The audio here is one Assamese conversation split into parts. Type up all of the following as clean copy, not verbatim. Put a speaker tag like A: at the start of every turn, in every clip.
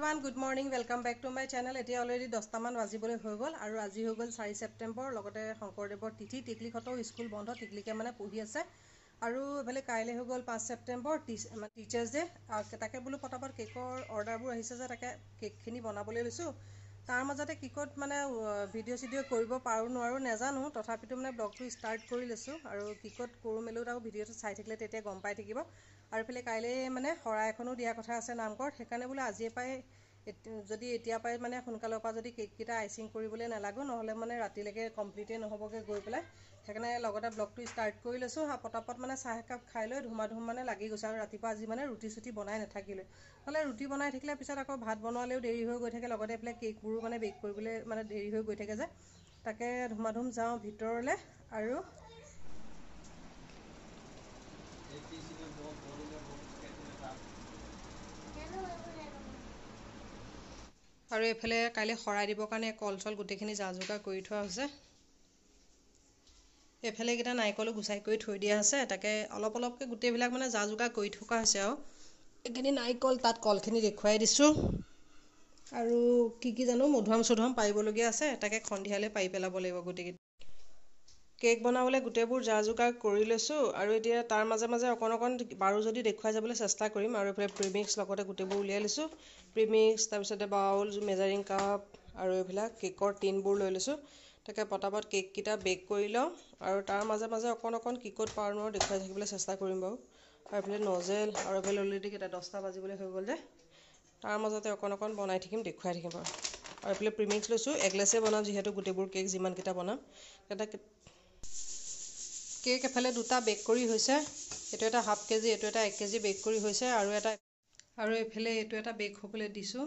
A: everyone, good morning, welcome back to my channel. Etia already 10 মান বাজিবলৈ হৈ গল আৰু আজি হৈ গল 4 সেপ্টেম্বৰ লগতে শংকৰদেৱৰ তিথি টিকলিখতো স্কুল বন্ধ টিকলিকে মানে পঢ়ি আছে আৰু এফালে কাইলে হৈ গল 5 সেপ্টেম্বৰ টিচাৰ্স ডে তাকে বুলো পটাপট কেকৰ অৰ্ডাৰবোৰ আহিছে যে তাকে কেকখিনি বনাবলৈ লৈছো তাৰ মাজতে কেকত মানে ভিডিঅ' কৰিব পাৰো নোৱাৰো নেজানো তথাপিতো মানে ব্লগটো ষ্টাৰ্ট কৰি লৈছো আৰু কেকত কৰো মেলো তাও ভিডিঅ'টো চাই থাকিলে তেতিয়া গম পাই থাকিব আৰু ফলে কাইলে মানে হৰাই এখনো দিয়া কথা আছে নামঘৰত সেইকাৰণে বুলো আজিয়ে পাই যদি এতিয়া পাই মানে সোনকালৰ পৰা যদি কেক কিটা আইচিং কৰিবলৈ নালাগো নহলে মানে ৰাতিলৈকে কমপ্লিটে নহবগে গৈ পেলাই সেইকাৰণে লগতে ব্লগটো ষ্টাৰ্ট কৰি লৈছো পটাপট মানে চাহ একাপ খাই লৈ ধুমাধুম মানে লাগি গৈছে আৰু ৰাতিপুৱা আজি মানে ৰুটি সুটি বনাই নাথাকিলে নহলে ৰুটি বনাই থাকিলে পিছত আকৌ ভাত বনোৱালেও দেৰি হৈ গৈ থাকে লগতে এফালে কেকবোৰো মানে বেক কৰিবলৈ মানে দেৰি হৈ গৈ থাকে যে তাকে ধুমাধুম যাওঁ ভিতৰলে আৰু আৰু এফালে কাইলে হৰাই দিবৰ কাৰণে কলচল গুটেখিনি জাজুকা কৰি থোৱা হৈছে এফালে কিটা নাইকলো গুছাই কৰি থৈ দিয়া আছে তাকে অলপ অলপকে গুটেবিলাক মানে জাজুকা কৰি থকা হৈছে আৰু এখিনি নাইকল তাত কলখিনি দেখুৱাই দিছো আৰু কি জানো মধুআম সধুআম পাইবলগীয়া আছে তাকে খন্ধিয়ালে পাই পেলাব লাগিব গুটেকি কেক বনাবলৈ গুটেবোৰ জাজুকা কৰি লৈছো আৰু এতিয়া তাৰ মাজে মাজে অকন বাৰো যদি দেখুৱাই যাবলৈ চেষ্টা কৰিম আৰু এফালে প্ৰিমিক্স লগতে গুটেবোৰ উলিয়াই লৈছো প্ৰিমিক্স তাৰ পিছতে বাউল মেজাৰিং কাপ আৰু এইবিলাক কেকৰ টিনবোৰ লৈ লৈছো তাকে পটাপট কেক কিটা বেক কৰি লওঁ আৰু তাৰ মাজে মাজে অকন কেকত পাৰো নোৱাৰো দেখুৱাই থাকিবলৈ চেষ্টা কৰিম বাৰু আৰু এফালে নজেল আৰু এফালে অলৰেডি কেটা 10টা বাজিবলৈ হৈ গল যে তাৰ মাজতে অকন বনাই থাকিম দেখুৱাই থাকিম বাৰু আৰু এফালে প্ৰিমিক্স লৈছো এগলেছে বনাম যিহেতু গুটেবোৰ কেক যিমান কিটা বনাম এটা কেক এফালে দুটা বেক কৰি হৈছে এটো এটা হাফ কেজি এটো এটা 1 কেজি বেক কৰি হৈছে আৰু এফালে এটো এটা বেক হ'বলৈ দিছো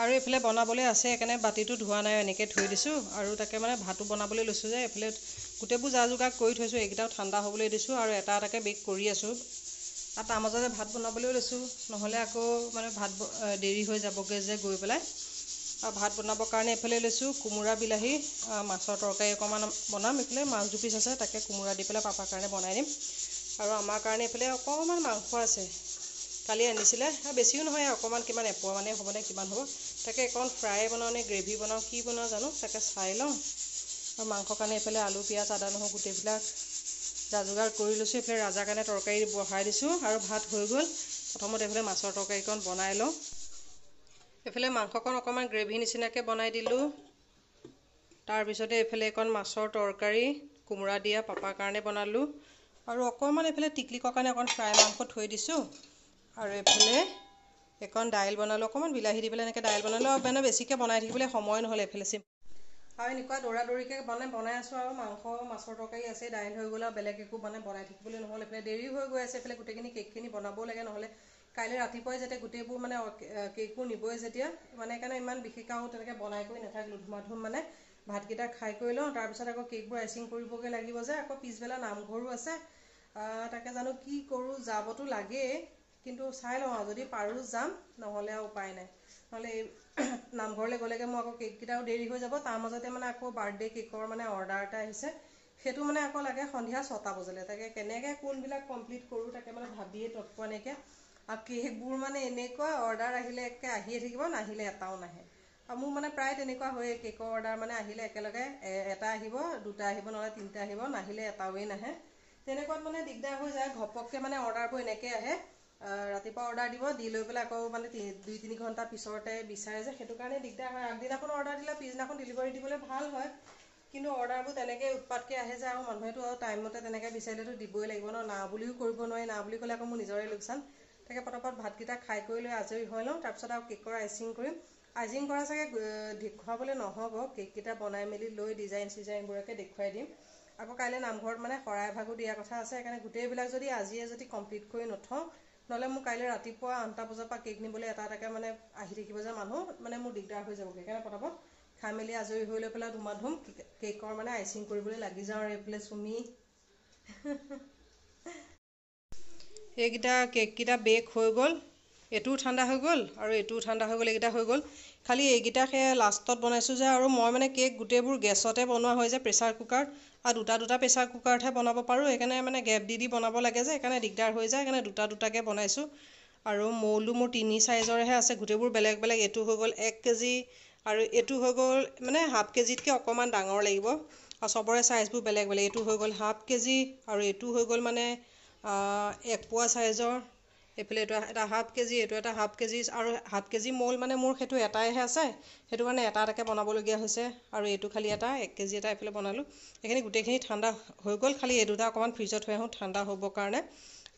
A: আৰু এফালে বনাবলৈ আছে একানে বাটিটো ধোৱা নাই এনেকে থৈ দিছো আৰু তাকে মানে ভাতটো বনাবলৈ লৈছো যে এফালে গুটেবোৰ জাজুকা কৰি থৈছো এইকিটাও ঠাণ্ডা হ'বলৈ দিছো আৰু এটা এটাকে বেক কৰি আছো আৰু তাৰ মাজতে ভাত বনাবলৈ লৈছো নহলে আকৌ মানে ভাত দেৰি হৈ যাবগে যে গৈ পেলাই আৰু ভাত বনাবৰ কাৰণে এফালে লৈছো কুমুৰা বিলাহী মাছৰ তৰকাৰী অকমান বনাম এফালে মাছ দুপিস আছে তাকে কুমুৰা দি পেলাই পাপাৰ কাৰণে বনাই দিম আৰু আমাৰ কাৰণে এফালে অকমান মাংস আছে কালি আনিছিলে বেছিও নহয় অকমান কিমান এপোৱা মানে হ'ব নে কিমান হ'ব তাকে এখন ফ্ৰাই বনাও নে গ্ৰেভি বনাও কি বনাও জানো তাকে চাই লওঁ আৰু মাংস কাৰণে এফালে আলু পিয়াজ আদা নহৰু গুটেবিলাক জাজুগাৰ কৰি লৈছো এফালে ৰাজাৰ কাৰণে তৰকাৰী বহাই দিছো আৰু ভাত হৈ গল প্ৰথমতে এফালে মাছৰ তৰকাৰীখন বনাই লওঁ এফালে মাংসকন অকমান গ্ৰেভি নিচিনাকে বনাই দিলো তাৰ পিছতে এফালে এখন মাছৰ তৰকাৰী কুমুৰা দিয়া পাপাৰ কাৰণে বনালো আৰু অকমান এফালে টিকলিকৰ কাৰণে অকন ফ্ৰাই মাংস থৈ দিছো আৰু এফালে এখন দাইল বনালো অকমান বিলাহী দি পেলাই এনেকে দাইল বনালো মানে বেছিকে বনাই থাকিবলৈ সময় নহলে এফালে আৰু এনেকুৱা দৌৰা দৌৰিকে বনাই আছো আৰু মাংস মাছৰ তৰকাৰী আছে দাইল হৈ গ'ল আৰু বেলেগ একো মানে বনাই থাকিবলৈ নহলে এফালে দেৰি হৈ গৈ আছে এফালে গুটেখিনি কেকখিনি বনাবও লাগে নহলে কাইলে ৰাতিপুৱাই যাতে গুটেবোৰ মানে কেকবোৰ নিবই যেতিয়া মানে কাৰণে ইমান বিশেষ আৰু তেনেকে বনাই কৰি নাথাকিলো ধুমাধুম মানে ভাতকিটা খাই কৰি লওঁ তাৰ পিছত আকৌ কেকবোৰ আইচিং কৰিবগে লাগিব যে আকৌ পিছবেলা নামঘৰো আছে তাকে জানো কি কৰো যাবতো লাগে কিন্তু চাই লওঁ যদি পাৰো যাম নহলে উপায় নাই নহলে নামঘৰলৈ গলেগে মই আকৌ কেক কিটাও দেৰি হৈ যাব তাৰ মাজতে মানে আকৌ বাৰ্থডে কেকৰ মানে অৰ্ডাৰ এটা আহিছে সেইটো মানে আকৌ লাগে সন্ধিয়া 6টা বজালে তাকে কেনেকে কোনবিলাক কমপ্লিট কৰো তাকে মানে ভাবিয়ে তৎপোৱা নাইকিয়া আৰু কেকবোৰ মানে এনেকুৱা অৰ্ডাৰ আহিলে একে আহিয়ে থাকিব নাহিলে এটাও নাহে আৰু মোৰ মানে প্ৰায় তেনেকুৱা হয়ে কেকৰ অৰ্ডাৰ মানে আহিলে একেলগে এটা আহিব দুটা আহিব নহলে তিনটা আহিব নাহিলে এটাওৱে নাহে তেনেকুৱাত মানে দিগদাৰ হৈ যায় ঘপককে মানে অৰ্ডাৰবোৰ এনেকে আহে ৰাতিপুৱা অৰ্ডাৰ দিব দি লৈ পেলাই আকৌ মানে 2-3 ঘণ্টা পিছতে বিচাৰে যে সেইটো কাৰণে দিগদাৰ হয় আগদিনাখন অৰ্ডাৰ দিলে পিছদিনাখন ডেলিভাৰী দিবলৈ ভাল হয় কিন্তু অৰ্ডাৰবোৰ তেনেকে উৎপাতকে আহে যে আৰু মানুহেতো আৰু টাইমতে তেনেকে বিচাৰিলেতো দিবই লাগিব না বুলিও কৰিব নোৱাৰি না বুলি ক'লে আকৌ মোৰ নিজৰে লোকচান তাকে পটাপট ভাতকিটা খাই কৰি লৈ আজৰি হৈ লওঁ তাৰ পিছত আৰু কেকৰ আইচিং কৰিম আইচিং কৰা চাগে দেখুৱাবলৈ নহব কেককিটা বনাই মেলি লৈ ডিজাইনবোৰকে দেখুৱাই দিম আকৌ কাইলে নামঘৰত মানে শৰাই ভাগো দিয়া কথা আছে সেইকাৰণে গোটেইবিলাক যদি আজিয়ে যদি কমপ্লিট কৰি নথওঁ নহলে মোৰ কাইলে ৰাতিপুৱা 8টা বজাৰ পৰা কেক নিবলৈ এটা এটাকে মানে আহি থাকিব যে মানুহ মানে মোৰ দিগদাৰ হৈ যাব সেইকাৰণে পটাপট খাই মেলি আজৰি হৈ লৈ পেলাই ধুমাধুম কেকৰ মানে আইচিং কৰিবলৈ লাগি যাওঁ আৰু এইফালে চুমি এইকিটা কেককিটা বেক হৈ গল এটোও ঠাণ্ডা হৈ গল আৰু এটোও ঠাণ্ডা হৈ গল এইকিটা হৈ গল খালি এইকিটা লাষ্টত বনাইছো যে আৰু মই মানে কেক গুটেবোৰ গেছতে বনোৱা হয় যে প্ৰেসাৰ কুকাৰ আৰু দুটা প্ৰেসাৰ কুকাৰতহে বনাব পাৰো সেইকাৰণে মানে গেপ দি বনাব লাগে যে সেইকাৰণে দিগদাৰ হৈ যায় সেইকাৰণে দুটাকে বনাইছো আৰু মৌলো মোৰ 3 সাইজৰহে আছে, গোটেইবোৰ বেলেগ বেলেগ। এইটো হৈ গ'ল 1 কেজি আৰু এইটো হৈ গ'ল মানে হাফ কেজিতকৈ অকণমান ডাঙৰ লাগিব, আৰু চবৰে চাইজবোৰ বেলেগ বেলেগ। এইটো হৈ গ'ল হাফ কেজি আৰু এইটো হৈ গ'ল মানে 1 পোৱা চাইজৰ। এইফালে এইটো এটা হাফ কেজি, এইটো এটা হাফ কেজি, আৰু হাফ কেজি মৌল মানে মোৰ সেইটো এটাইহে আছে, সেইটো কাৰণে এটা এটাকৈ বনাবলগীয়া হৈছে। আৰু এইটো খালি এটা 1 কেজি এটা এইফালে বনালোঁ। এইখিনি গোটেইখিনি ঠাণ্ডা হৈ গ'ল, খালি এই দুটা অকণমান ফ্ৰিজত থৈ আহোঁ ঠাণ্ডা হ'বৰ কাৰণে।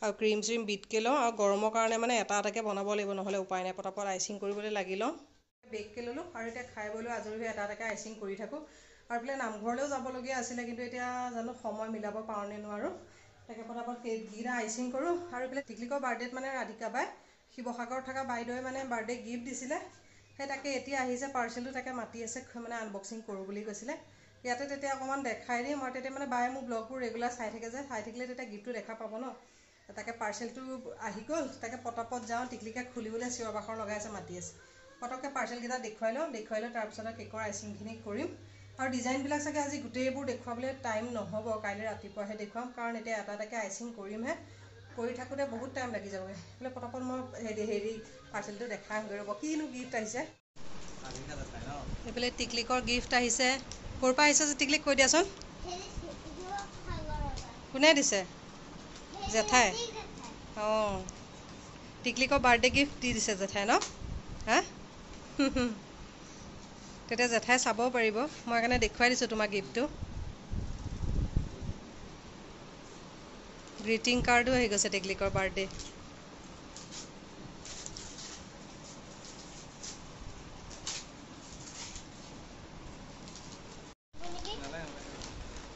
A: আৰু ক্ৰীম চ্ৰীম বিটকৈ লওঁ, আৰু গৰমৰ কাৰণে মানে এটা এটাকৈ বনাব লাগিব, নহ'লে উপায় নাই, পটাপট আইচিং কৰিবলৈ লাগি লওঁ। বেগকৈ ল'লোঁ আৰু এতিয়া খাই বৈ লৈ আজৰি হৈ এটা এটাকৈ আইচিং কৰি থাকোঁ। আৰু বোলে নামঘৰলৈও যাবলগীয়া আছিলে, কিন্তু এতিয়া জানো সময় মিলাব পাৰোঁ নে নোৱাৰোঁ। তাকে পটাপট কেককেইটা আইচিং কৰোঁ। আৰু এইফালে টিকলিকৰ বাৰ্থডেত মানে ৰাধিকা বাই শিৱসাগৰত থকা বাইদেৱে মানে বাৰ্থডে গিফ্ট দিছিলে, সেই তাকে এতিয়া আহিছে পাৰ্চেলটো, তাকে মাতি আছে মানে আনবক্সিং কৰোঁ বুলি কৈছিলে। ইয়াতে তেতিয়া অকণমান দেখাই দিম, আৰু তেতিয়া মানে বায়ে মোৰ ব্লগবোৰ ৰেগুলাৰ চাই থাকে যে, চাই থাকিলে তেতিয়া গিফ্টটো দেখা পাব ন। তাকে পাৰ্চেলটো আহি গ'ল, তাকে পটাপট যাওঁ, টিকলিকে খুলিবলৈ চিঞৰ বাখৰ লগাই আছে, মাতি আছে। পটককৈ পাৰ্চেলকেইটা দেখুৱাই লওঁ তাৰপিছত কেকৰ আইচিংখিনি কৰিম। আৰু ডিজাইনবিলাক চাগে আজি গোটেইবোৰ দেখুৱাবলৈ টাইম নহ'ব, কাইলৈ ৰাতিপুৱাহে দেখুৱাম, কাৰণ এতিয়া এটা এটাকৈ আইচিং কৰিমহে, কৰি থাকোঁতে বহুত টাইম লাগি যাবগৈ। বোলে পটাপট মই পাৰ্চেলটো দেখাই আহোঁগৈ ৰ'ব, কিনো গিফ্ট আহিছে। এইফালে টিকলিকৰ গিফ্ট আহিছে। ক'ৰ পৰা আহিছে যে টিকলিক কৈ দিয়াচোন। কোনে দিছে? জেঠাই। অঁ, টিকলিকৰ বাৰ্থডে গিফ্ট দি দিছে জেঠাই ন? হা তেতিয়া জেঠাই চাব পাৰিব, মই সেইকাৰণে দেখুৱাই দিছোঁ তোমাক গিফ্টটো। গ্ৰিটিং কাৰ্ডো আহি গৈছে টিকলিকৰ বাৰ্থডে।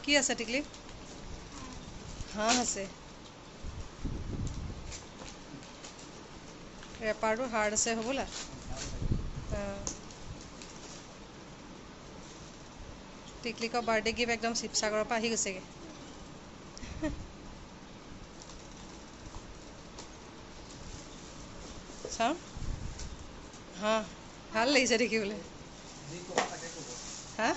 A: কি আছে টিকলি? হাঁহ আছে। ৰেপাৰটো হাৰ্ড আছে হ'বলা। টিকলিকৰ বাৰ্থডে গিফ্ট একদম শিৱসাগৰৰ পৰা আহি গৈছেগৈ। চাওঁ, হাঁহ ভাল লাগিছে দেখিবলৈ। হা,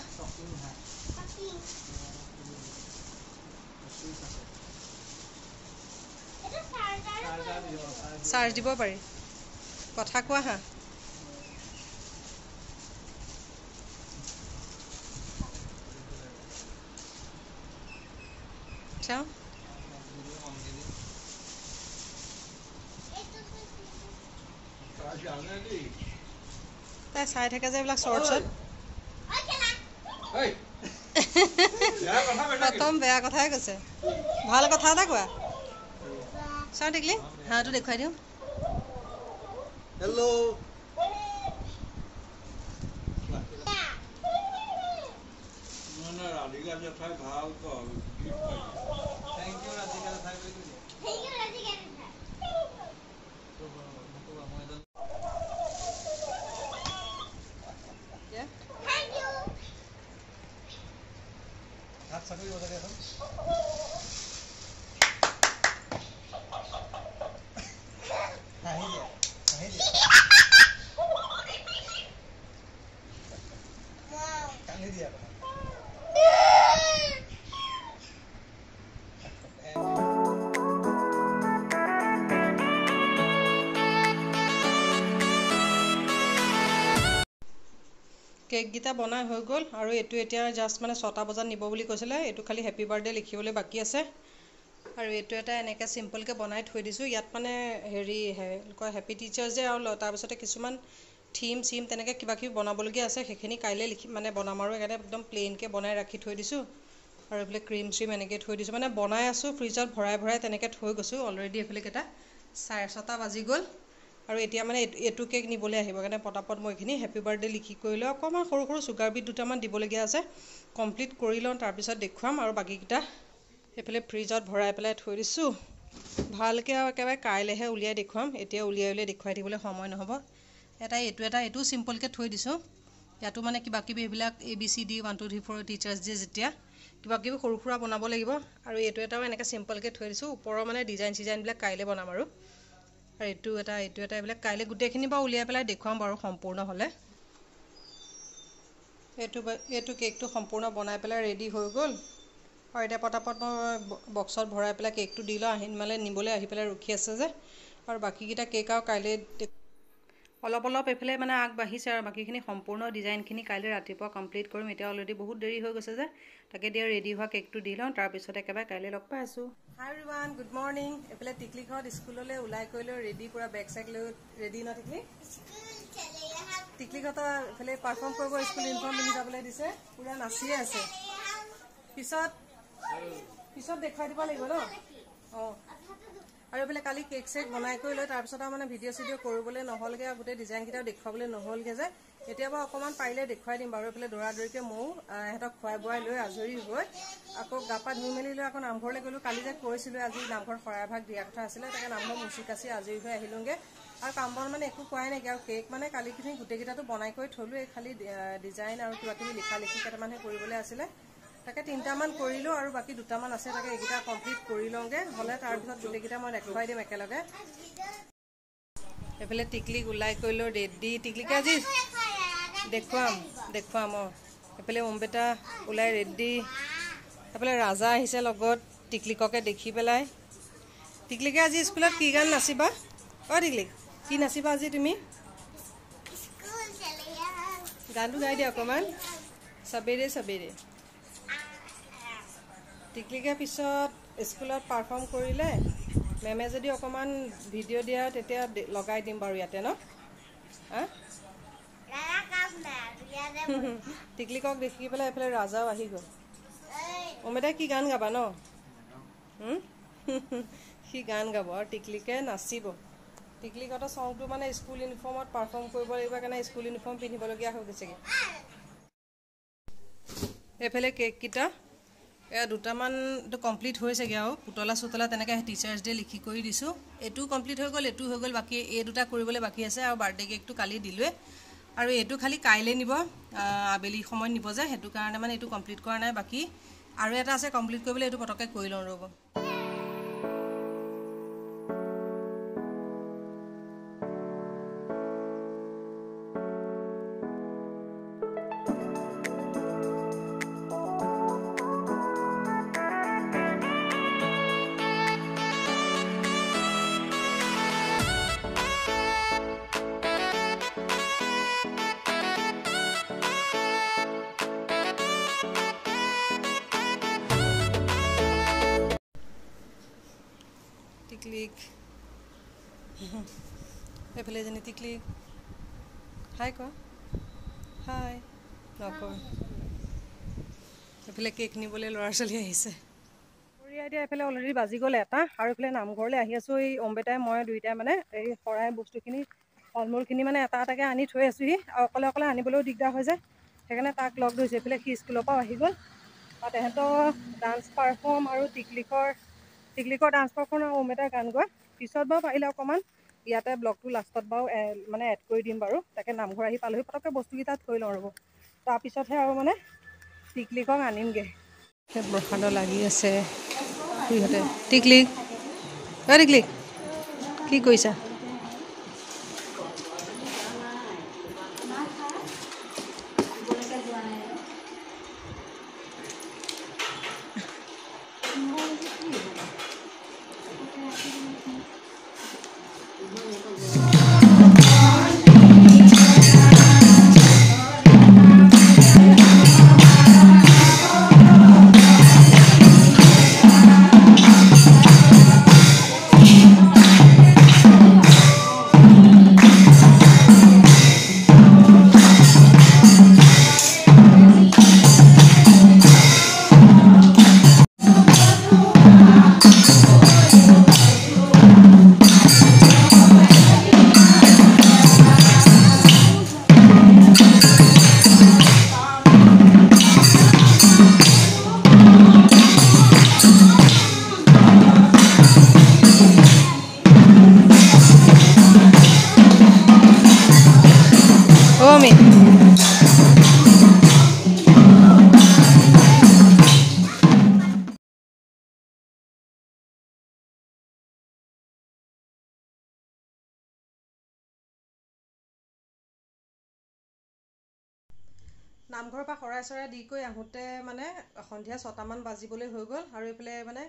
A: চাৰ্জ দিব পাৰি, কথা কোৱা হাঁহ। চাওঁ, তাই চাই থাকে যে এইবিলাক শ্বৰ্টছত। প্ৰথম বেয়া কথাই কৈছে, ভাল কথা এটা কোৱা। চাওঁ টিকলি, হাঁহটো দেখুৱাই দিওঁ। হেল্ল', ৰাধিকা জেঠাই ভাল পাওঁ। থেংক ইউ ৰাধিকা জেঠাই বুলি কৈছে। হাত চাকৰি বজাই দিয়াচোন। হাঁহি দিয়া, হাঁহি দিয়া। কান্দি দিয়া। কেককেইটা বনাই হৈ গ'ল, আৰু এইটো এতিয়া জাষ্ট মানে 6টা বজাত নিব বুলি কৈছিলে। এইটো খালি হেপী বাৰ্থডে লিখিবলৈ বাকী আছে। আৰু এইটো এটা এনেকৈ চিম্পলকৈ বনাই থৈ দিছোঁ। ইয়াত মানে কয় হেপী টিচাৰ্ছ ডে, আৰু তাৰপিছতে কিছুমান থিম চিম তেনেকৈ কিবা কিবি বনাবলগীয়া আছে, সেইখিনি কাইলৈ মানে বনাম। আৰু সেইকাৰণে একদম প্লেইনকৈ বনাই ৰাখি থৈ দিছোঁ। আৰু এইফালে ক্ৰীম চ্ৰীম এনেকৈ থৈ দিছোঁ, মানে বনাই আছোঁ ফ্ৰিজত ভৰাই ভৰাই তেনেকৈ থৈ গৈছোঁ অলৰেডি। এইফালে কেইটা 6:30 বাজি গ'ল, আৰু এতিয়া মানে এইটো কেক নিবলৈ আহিব, কাৰণে পটাপট মই এইখিনি হেপী বাৰ্থডে লিখি কৰি লওঁ। অকণমান সৰু সৰু চুগাৰ বিট দুটামান দিবলগীয়া আছে, কমপ্লিট কৰি লওঁ, তাৰপিছত দেখুৱাম। আৰু বাকীকেইটা এইফালে ফ্ৰিজত ভৰাই পেলাই থৈ দিছোঁ ভালকৈ, আৰু একেবাৰে কাইলৈহে উলিয়াই দেখুৱাম। এতিয়া উলিয়াই দেখুৱাই দিবলৈ সময় নহ'ব। এইটোও চিম্পলকৈ থৈ দিছোঁ। ইয়াতো মানে কিবাকিবি এইবিলাক ABCD 1 2 3 4 টিচাৰ্ছ ডে যেতিয়া কিবাকিবি সৰু সুৰা বনাব লাগিব। আৰু এইটো এটাও এনেকৈ চিম্পলকৈ থৈ দিছোঁ। ওপৰৰ মানে ডিজাইন চিজাইনবিলাক কাইলৈ বনাম। আৰু এইটো এটা এইবিলাক কাইলৈ গোটেইখিনি বাৰু উলিয়াই পেলাই দেখুৱাম বাৰু সম্পূৰ্ণ হ'লে। এইটো কেকটো সম্পূৰ্ণ বনাই পেলাই ৰেডি হৈ গ'ল, আৰু এতিয়া পটাপট মই বক্সত ভৰাই পেলাই কেকটো দি লওঁ। নিবলৈ আহি পেলাই ৰখি আছে যে, আৰু বাকীকেইটা কেক আৰু কাইলৈ অলপ অলপ এইফালে মানে আগবাঢ়িছে আৰু বাকীখিনি সম্পূৰ্ণ ডিজাইনখিনি কাইলৈ ৰাতিপুৱা কমপ্লিট কৰিম। এতিয়া অলৰেডি বহুত দেৰি হৈ গৈছে যে, তাকে দিয়া ৰেডি হোৱা কেকটো দি লওঁ, তাৰপিছত একেবাৰে কাইলৈ লগ পাই আছোঁ। হাই এভৰিৱান, গুড মৰ্ণিং। এইফালে টিকলিহঁত স্কুললৈ ওলাই কৰি লৈ ৰেডি, পূৰা বেগ চেগ লৈ ৰেডি ন টিকলি? টিকলিহঁতৰ এইফালে পাৰফৰ্ম কৰিব, স্কুল ইউনিফৰ্ম পিন্ধি যাবলৈ দিছে, পূৰা নাচিয়ে আছে। পিছত দেখুৱাই দিব লাগিব ন? অঁ, আৰু এইফালে কালি কেক চেক বনাই কৰি লৈ তাৰপিছত আৰু মানে ভিডিঅ' চিডিঅ' কৰিবলৈ নহ'লগৈ, আৰু গোটেই ডিজাইনকেইটাও দেখুৱাবলৈ নহ'লগৈ যে। এতিয়া বাৰু অকণমান পাৰিলে দেখুৱাই দিম বাৰু। এইফালে দৌৰাদৌৰিকৈ ময়ো ইহঁতক খুৱাই বোৱাই লৈ আজৰি হৈ আকৌ গা পা ধুই মেলি লৈ আকৌ নামঘৰলৈ গ'লোঁ। কালি যে কৈছিলোঁ আজি নামঘৰত শৰাইভাগ দিয়া কথা আছিলে, তাকে নামঘৰ মুচি কাচি আজৰি হৈ আহিলোঁগৈ। আৰু কাম বন মানে একো কৰাই নাইকিয়া, আৰু কেক মানে কালিখিনি গোটেইকেইটাতো বনাই কৰি থ'লোঁ, এই খালি ডিজাইন আৰু কিবা কিবি লিখা লিখি কেইটামানহে কৰিবলৈ আছিলে। তাকে 3টামান কৰিলোঁ আৰু বাকী 2টামান আছে, তাকে এইকেইটা কমপ্লিট কৰি লওঁগৈ, হ'লে তাৰপিছত গোটেইকেইটা মই দেখুৱাই দিম একেলগে। এইফালে টিকলিক ওলাই কৰি লৈ ৰেডি, টিকলিকে আজি দেখুৱাম অঁ। এইফালে অম্বিতা ওলাই ৰেডি, এইফালে ৰাজা আহিছে লগত টিকলিককে দেখি পেলাই। টিকলিকে আজি স্কুলত কি গান নাচিবা? অঁ টিকলিক, কি নাচিবা আজি তুমি? গানটো গাই দিয়া অকণমান, চাবেৰে চাবেৰে। টিকলিকে পিছত স্কুলত পাৰফৰ্ম কৰিলে, মেমে যদি অকণমান ভিডিঅ' দিয়া তেতিয়া লগাই দিম বাৰু ইয়াতে ন? টিকলিকক দেখি পেলাই এইফালে ৰাজাও আহি গ'ল। অমিতাই কি গান গাবা ন? সি গান গাব আৰু টিকলিকে নাচিব। টিকলিকহঁতৰ চংটো মানে স্কুল ইউনিফৰ্মত পাৰফৰ্ম কৰিব লাগিব, কাৰণে স্কুল ইউনিফৰ্ম পিন্ধিবলগীয়া হৈ গৈছেগৈ। এইফালে কেককেইটা এয়া 2টামানটো কমপ্লিট হৈছেগৈ, আৰু পুতলা চুতলা তেনেকৈ টিচাৰ্ছ ডে লিখি কৰি দিছোঁ। এইটো কমপ্লিট হৈ গ'ল, এইটো হৈ গ'ল, বাকী এই 2টা কৰিবলৈ বাকী আছে। আৰু বাৰ্থডে কেকটো কালি দিলোৱে, আৰু এইটো খালি কাইলৈ নিব, আবেলি সময়ত নিব যে, সেইটো কাৰণে মানে এইটো কমপ্লিট কৰা নাই। বাকী আৰু এটা আছে কমপ্লিট কৰিবলৈ, এইটো পটককৈ কৰি লওঁ ৰ'ব। টিকলিক এইফালে যেনে টিকলিক হাই ক, হাই নকয়। এইফালে কেক নিবলৈ ল'ৰা ছোৱালী আহিছে। পৰিয়া এতিয়া এইফালে অলৰেডি বাজি গ'ল 1টা, আৰু এইফালে নামঘৰলৈ আহি আছোঁ। এই অম্বিতাই মই দুইটাই মানে এই শৰাই বস্তুখিনি, ফল মূলখিনি মানে এটা এটাকৈ আনি থৈ আছোঁহি, আৰু অকলে অকলে আনিবলৈও দিগদাৰ হৈ যায়, সেইকাৰণে তাক লগ ধৰিছোঁ। এইফালে সি স্কুলৰ পৰাও আহি গ'ল, আৰু তেহেঁতৰ ডান্স পাৰফৰ্ম আৰু টিকলিকৰ ডান্স পাৰফৰ্ম আৰু অম্বিতাৰ গান গোৱা পিছত বাৰু পাৰিলে অকণমান ইয়াতে ব্লগটো লাষ্টত বাৰু মানে এড কৰি দিম বাৰু। তাকে নামঘৰ আহি পালোহি, পটককৈ বস্তুকেইটা থৈ লওঁ ৰ'ব, তাৰপিছতহে আৰু মানে টিকলিকক আনিমগৈ। প্ৰসাদত লাগি আছে খুৰীহঁতে। টিকলিক টিকলিক কি কৰিছা? নামঘৰৰ পৰা শৰাই চৰাই দি কৰি আহোঁতে মানে সন্ধিয়া 6টামান বাজিবলৈ হৈ গ'ল, আৰু এইফালে মানে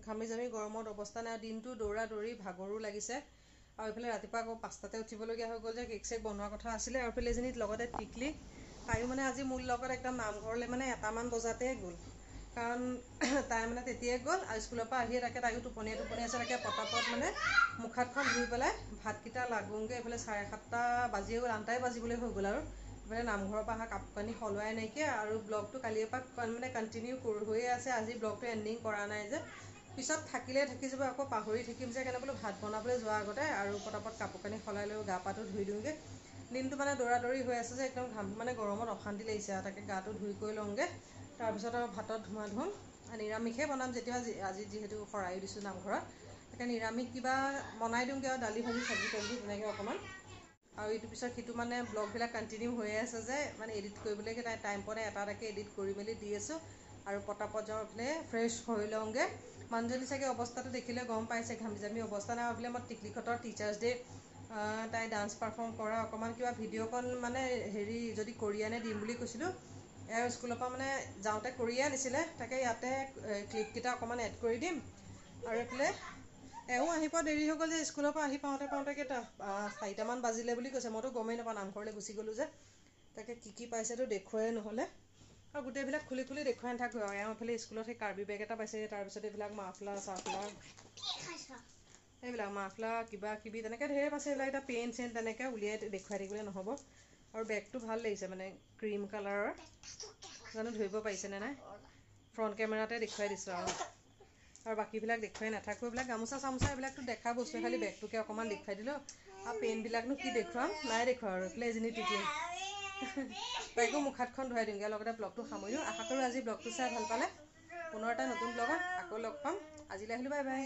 A: ঘামি জামি গৰমত অৱস্থা নাই, দিনটো দৌৰা দৌৰি ভাগৰো লাগিছে। আৰু এইফালে ৰাতিপুৱা আকৌ 5টাতে উঠিবলগীয়া হৈ গ'ল যে কেক চেক বনোৱাৰ কথা আছিলে। আৰু এইফালে এজনীত লগতে টিকলি তাইও মানে আজি মোৰ লগত একদম নামঘৰলৈ মানে 1টামান বজাতে গ'ল, কাৰণ তাই মানে তেতিয়াই গ'ল। আৰু স্কুলৰ পৰা আহিয়ে তাকে তাইও টোপনিয়াই আছে। তাকে পটাপট মানে মুখ হাতখন ধুই পেলাই ভাতকেইটা লাগোঁগৈ। এইফালে 7:30 বাজিয়ে গ'ল, 8টাই বাজিবলৈ হৈ গ'ল। আৰু এইফালে নামঘৰৰ পৰা অহা কাপোৰ কানি সলোৱাই নাইকিয়া। আৰু ব্লগটো কালিৰ পৰা মানে কণ্টিনিউ হৈয়ে আছে। আজি ব্লগটো এণ্ডিং কৰা নাই যে, পিছত থাকিলে থাকি যাব, আকৌ পাহৰি থাকিম যে। সেইকাৰণে বোলো ভাত বনাবলৈ যোৱাৰ আগতে আৰু পটাপট কাপোৰ কানি সলাই লৈ গা পাটো ধুই দিওঁগৈ। দিনটো মানে দৌৰা হৈ আছে যে, একদম ঘাম মানে গৰমত অশান্তি লাগিছে। আৰু তাকে গাটো ধুই কৰি লওঁগৈ। তাৰপিছত আৰু ভাতত ধুম নিৰামিষে বনাম, যেতিয়া আজি যিহেতু শৰাই দিছোঁ নামঘৰত। তাকে নিৰামিষ কিবা বনাই দিওঁগৈ আৰু দালি ভাজি চব্জি তব্জি তেনেকৈ অকণমান। আৰু ইটো পিছত সিটো মানে ব্লগবিলাক কণ্টিনিউ হৈয়ে আছে যে, মানে এডিট কৰিবলৈ টাইম পোৱা নাই। এটা এডিট কৰি মেলি দি আছোঁ। আৰু পটাপট যাওঁ এইফালে ফ্ৰেছ হৈ লওঁগৈ। মানুহজনী চাগে অৱস্থাটো দেখিলে গম পাইছে, ঘামি জামি অৱস্থা নাই। এইফালে মই টিকলিহঁতৰ টিচাৰ্ছ ডে তাই ডান্স পাৰফৰ্ম কৰা অকণমান কিবা ভিডিঅ'কণ মানে যদি কৰি আনে দিম বুলি কৈছিলোঁ। এওঁ স্কুলৰ পৰা মানে যাওঁতে কৰিয়ে আনিছিলে। তাকে ইয়াতে ক্লিপকেইটা অকণমান এড কৰি দিম। আৰু এইফালে এওঁ আহি পোৱা দেৰি হৈ গ'ল যে, স্কুলৰ পৰা আহি পাওঁতে 4টামান বাজিলে বুলি কৈছে। মইতো গমেই নাপাওঁ, নামঘৰলৈ গুচি গ'লোঁ যে। তাকে কি পাইছেতো দেখুৱাই নহ'লে। আৰু গোটেইবিলাক খুলি দেখুৱাই নাথাকোঁ আৰু। এওঁ এইফালে স্কুলত সেই কাৰ্বি বেগ এটা পাইছে। তাৰপিছত এইবিলাক মাফলাৰ কিবা কিবি তেনেকৈ ঢেৰ পাইছে। এইবিলাক এতিয়া পেন চেন তেনেকৈ উলিয়াই দেখুৱাই থাকিবলৈ নহ'ব। আৰু বেগটো ভাল লাগিছে, মানে ক্ৰীম কালাৰৰ, জানো ধৰিব পাৰিছেনে নাই। ফ্ৰণ্ট কেমেৰাতে দেখুৱাই দিছোঁ আৰু বাকীবিলাক দেখুৱাই নাথাকোঁ। এইবিলাক গামোচা চামোচা এইবিলাকতো দেখা বস্তুৱে, খালি বেগটোকে অকণমান দেখুৱাই দিলোঁ। আৰু পেনবিলাকনো কি দেখুৱাম, নাই দেখুৱা। আৰু এইফালে এজনী টিকলি তাইকো মুখ হাতখন ধুৱাই দিওঁগৈ। লগতে ব্লগটো সামৰিলোঁ। আশা কৰোঁ আজি ব্লগটো চাই ভাল পালে। পুনৰ এটা নতুন ব্লগত আকৌ লগ পাম। আজিলৈ আহিলোঁ, বাই বাই।